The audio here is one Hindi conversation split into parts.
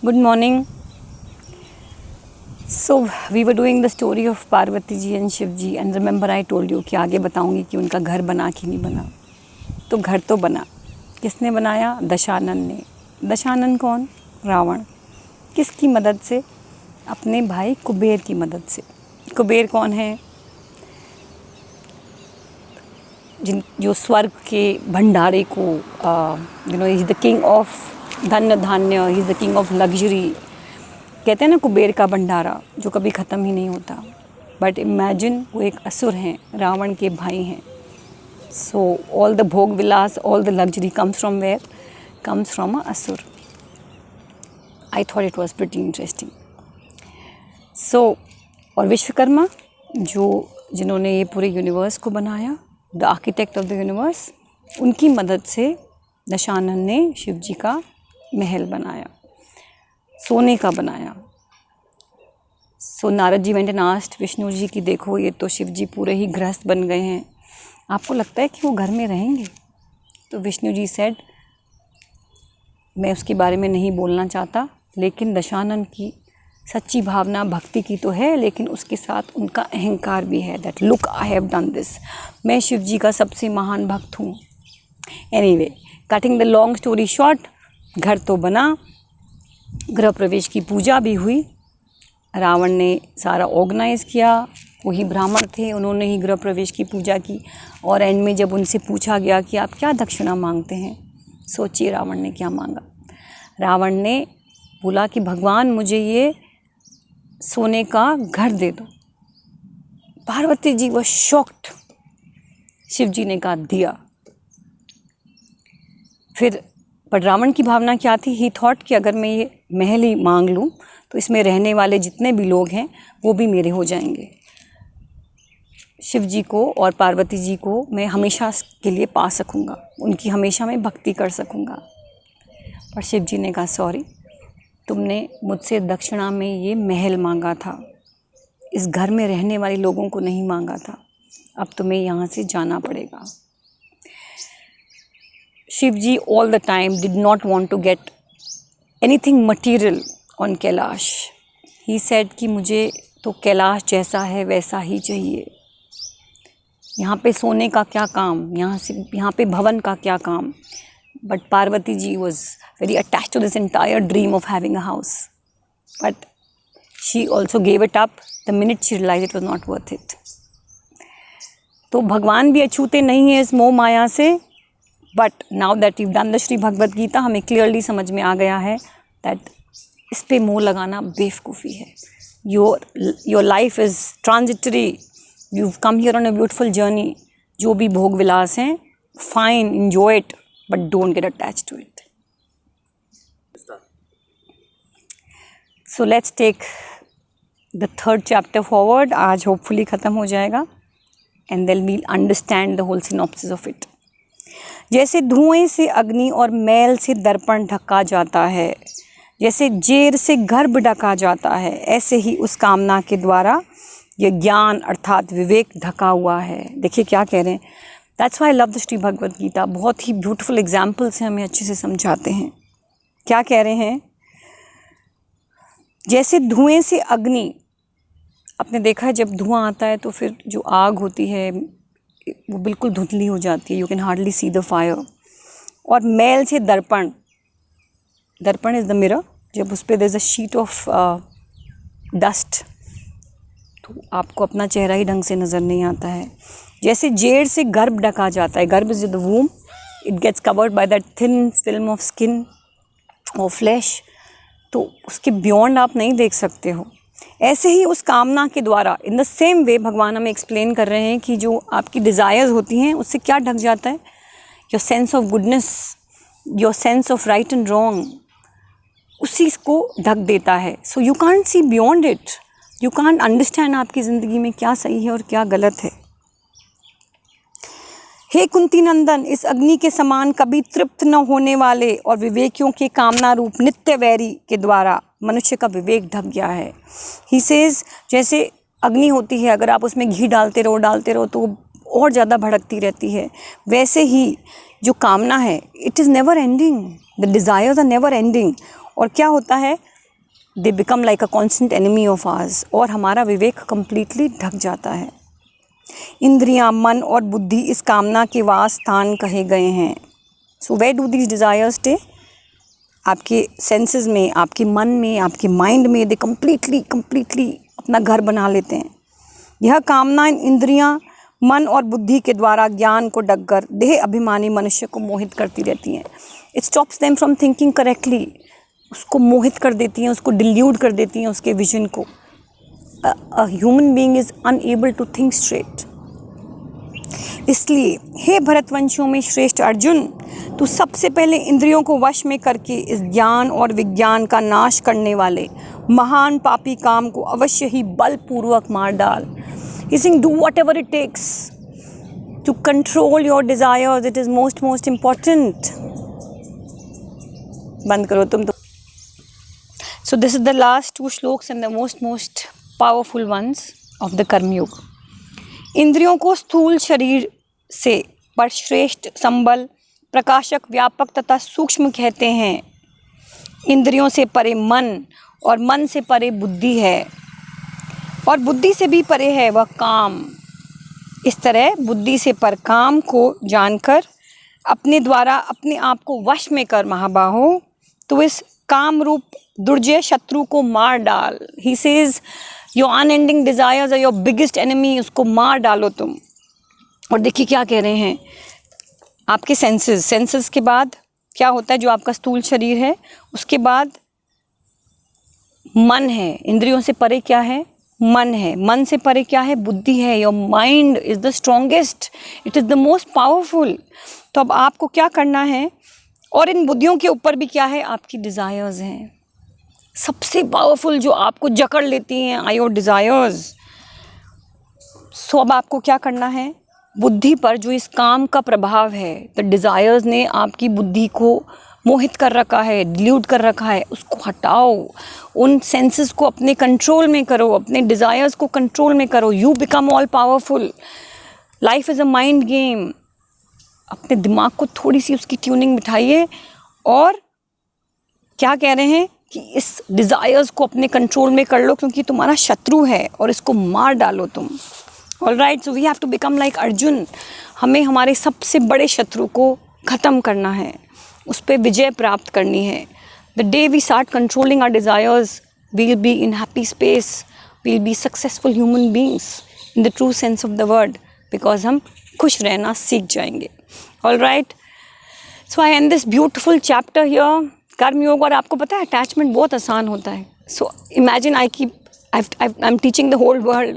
Good morning. So we were doing the story of Parvati ji and Shiv ji, and remember I told you कि आगे बताऊंगी कि उनका घर बना कि नहीं बना. तो घर तो बना. किसने बनाया? दशानन ने. दशानन कौन? रावण. किसकी मदद से? अपने भाई कुबेर की मदद से. कुबेर कौन है? जो स्वर्ग के भंडारे को he is the king of धन्य धान्य, he is the king of luxury. कहते हैं ना कुबेर का भंडारा जो कभी ख़त्म ही नहीं होता. बट इमेजिन वो एक असुर हैं, रावण के भाई हैं. सो ऑल द भोग विलास, all the luxury comes from where? Comes from a asura. I thought it was pretty interesting. So और विश्वकर्मा जिन्होंने ये पूरे यूनिवर्स को बनाया, the architect of the universe, उनकी मदद से दशानन ने शिव जी का महल बनाया, सोने का बनाया. सो Narad ji went and asked Vishnu ji की देखो ये तो शिव जी पूरे ही गृहस्थ बन गए हैं, आपको लगता है कि वो घर में रहेंगे? तो विष्णु जी सेड मैं उसके बारे में नहीं बोलना चाहता, लेकिन दशानन की सच्ची भावना भक्ति की तो है, लेकिन उसके साथ उनका अहंकार भी है. That look I have done this, मैं शिव जी का सबसे महान भक्त हूँ. Anyway, cutting the long story short, घर तो बना, गृह प्रवेश की पूजा भी हुई. रावण ने सारा ऑर्गेनाइज़ किया, वही ब्राह्मण थे, उन्होंने ही गृह प्रवेश की पूजा की. और एंड में जब उनसे पूछा गया कि आप क्या दक्षिणा मांगते हैं, सोचिए रावण ने क्या मांगा. रावण ने बोला कि भगवान मुझे ये सोने का घर दे दो. पार्वती जी वो शॉक्ड. शिव जी ने कहा दिया. फिर पर रावण की भावना क्या थी? ही थॉट कि अगर मैं ये महल ही मांग लूँ तो इसमें रहने वाले जितने भी लोग हैं वो भी मेरे हो जाएंगे. शिव जी को और पार्वती जी को मैं हमेशा के लिए पा सकूँगा, उनकी हमेशा मैं भक्ति कर सकूँगा. पर शिव जी ने कहा सॉरी, तुमने मुझसे दक्षिणा में ये महल मांगा था, इस घर में रहने वाले लोगों को नहीं मांगा था. अब तुम्हें यहाँ से जाना पड़ेगा. शिव जी all the time did not want to get anything material on Kailash. He said कि मुझे तो कैलाश जैसा है वैसा ही चाहिए. यहाँ पे सोने का क्या काम, यहाँ पे भवन का क्या काम. But Parvati ji was very attached to this entire dream of having a house. But she also gave it up the minute she realized it was not worth it. तो भगवान भी अछूते नहीं है इस मोह माया से. But now that you done the Shri Bhagavad Gita, हमें क्लियरली समझ में आ गया है दैट इस पे मोह लगाना बेवकूफ़ी है. Your life is transitory, you come here on a beautiful journey. जो भी भोग विलास हैं, fine, enjoy it, but don't get attached to it. So let's take the third chapter forward. आज hopefully ख़त्म हो जाएगा and then we'll understand the whole synopsis of it. जैसे धुएं से अग्नि और मैल से दर्पण ढका जाता है, जैसे जेर से गर्भ ढका जाता है, ऐसे ही उस कामना के द्वारा ये ज्ञान अर्थात विवेक ढका हुआ है. देखिए क्या कह रहे हैं. That's why I love the Shri Bhagavad Gita. बहुत ही ब्यूटीफुल एग्जाम्पल से हमें अच्छे से समझाते हैं. क्या कह रहे हैं? जैसे धुएं से अग्नि, आपने देखा है जब धुआं आता है तो फिर जो आग होती है वो बिल्कुल धुंधली हो जाती है, you can hardly see the fire. और मैल से दर्पण, दर्पण इज़ द मिरर, जब उस पर there is a sheet of dust तो आपको अपना चेहरा ही ढंग से नज़र नहीं आता है. जैसे जेड़ से गर्भ ढका जाता है, गर्भ is the womb, it gets covered by that thin film of skin और फ्लैश, तो उसके बियॉन्ड आप नहीं देख सकते हो. ऐसे ही उस कामना के द्वारा, इन द सेम वे भगवान हमें एक्सप्लेन कर रहे हैं कि जो आपकी डिज़ायर्स होती हैं उससे क्या ढक जाता है? Your sense of goodness, your sense of right and wrong, उसी को ढक देता है. So you can't see beyond it, you can't understand आपकी ज़िंदगी में क्या सही है और क्या गलत है. हे कुंती नंदन, इस अग्नि के समान कभी तृप्त न होने वाले और विवेकियों के कामना रूप नित्य वैरी के द्वारा मनुष्य का विवेक ढक गया है. ही सेज जैसे अग्नि होती है, अगर आप उसमें घी डालते रहो तो और ज़्यादा भड़कती रहती है. वैसे ही जो कामना है, it is never ending, the desires are never ending. और क्या होता है they become like a constant enemy of ours, और हमारा विवेक कंप्लीटली ढक जाता है। इंद्रियां, मन और बुद्धि इस कामना के वास स्थान कहे गए हैं। So where do these desires stay? आपके सेंसेस में, आपके मन में, आपके माइंड में। दे कम्प्लीटली अपना घर बना लेते हैं। यह कामना इंद्रियां, मन और बुद्धि के द्वारा ज्ञान को ढककर देह अभिमानी मनुष्य को मोहित करती रहती हैं। It stops them from thinking correctly. उसको मोहित कर देती हैं, उसको डिल्यूट कर देती हैं उसके विजन को। A human being is unable to think straight. इसलिए हे भरतवंशियों में श्रेष्ठ अर्जुन, तू सबसे पहले इंद्रियों को वश में करके इस ज्ञान और विज्ञान का नाश करने वाले महान पापी काम को अवश्य ही बलपूर्वक मार डाल। He's saying, do whatever it takes to control your desires. It is most important. बंद करो तुम तो. So this is the last two shloks and the most powerful ones of the Karma Yoga. इंद्रियों को स्थूल शरीर से पर श्रेष्ठ, संबल, प्रकाशक, व्यापक तथा सूक्ष्म कहते हैं। इंद्रियों से परे मन और मन से परे बुद्धि है, और बुद्धि से भी परे है वह काम। इस तरह बुद्धि से पर काम को जानकर अपने द्वारा अपने आप को वश में कर महाबाहो, तो इस काम रूप दुर्जय शत्रु को मार डाल। He says your unending desires are your biggest enemy, उसको मार डालो तुम। और देखिए क्या कह रहे हैं, आपके सेंसेस के बाद क्या होता है, जो आपका स्थूल शरीर है, उसके बाद मन है। इंद्रियों से परे क्या है? मन है। मन से परे क्या है? बुद्धि है। Your mind is the strongest, it is the most powerful. तो अब आपको क्या करना है, और इन बुद्धियों के ऊपर भी क्या है? आपकी डिज़ायर्स हैं। सबसे पावरफुल जो आपको जकड़ लेती हैं आर योर डिज़ायर्स। सो अब आपको क्या करना है, बुद्धि पर जो इस काम का प्रभाव है, द डिज़ायर्स ने आपकी बुद्धि को मोहित कर रखा है, डिल्यूट कर रखा है, उसको हटाओ। उन सेंसेस को अपने कंट्रोल में करो, अपने डिज़ायर्स को कंट्रोल में करो। You become all powerful. Life is a mind game. अपने दिमाग को थोड़ी सी उसकी ट्यूनिंग बिठाइए, और क्या कह रहे हैं कि इस डिज़ायर्स को अपने कंट्रोल में कर लो, क्योंकि तुम्हारा शत्रु है और इसको मार डालो तुम। All right, so we have to become like Arjun. हमें हमारे सबसे बड़े शत्रु को ख़त्म करना है, उस पर विजय प्राप्त करनी है। The day we start controlling our desires, we will be in happy space, we will be successful human beings in the true sense of the word, because हम खुश रहना सीख जाएंगे। All right, so I end this beautiful chapter here, Karma Yoga. और आपको पता है अटैचमेंट बहुत आसान होता है। So imagine I'm teaching the whole world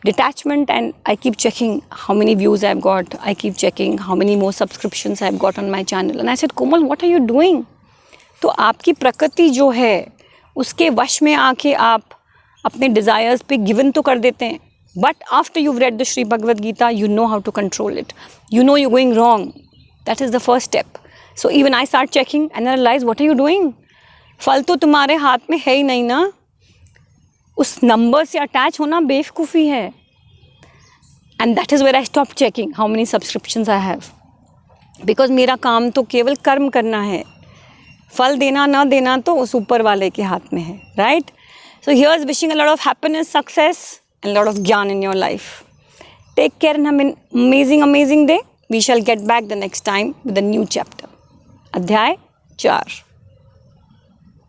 detachment, and I keep checking how many views I've got. I keep checking how many more subscriptions I've got on my channel. And I said, Komal, what are you doing? तो आपकी प्रकृति जो है उसके वश में आके आप अपने डिज़ायर्स पे गिवन तो कर देते हैं, but after you've read the Sri Bhagavad Gita, you know how to control it. You know you're going wrong. That is the first step. So even I start checking and I realize, what are you doing? फल तो तुम्हारे हाथ में है ही नहीं ना। उस नंबर से अटैच होना बेवकूफ़ी है। And that is where I stop checking how many subscriptions I have, because मेरा काम तो केवल कर्म करना है, फल देना ना देना तो उस ऊपर वाले के हाथ में है। Right, so here is wishing a lot of happiness, success and lot of gyan in your life. Take care and have an amazing day. We shall get back the next time with a new chapter. अध्याय 4।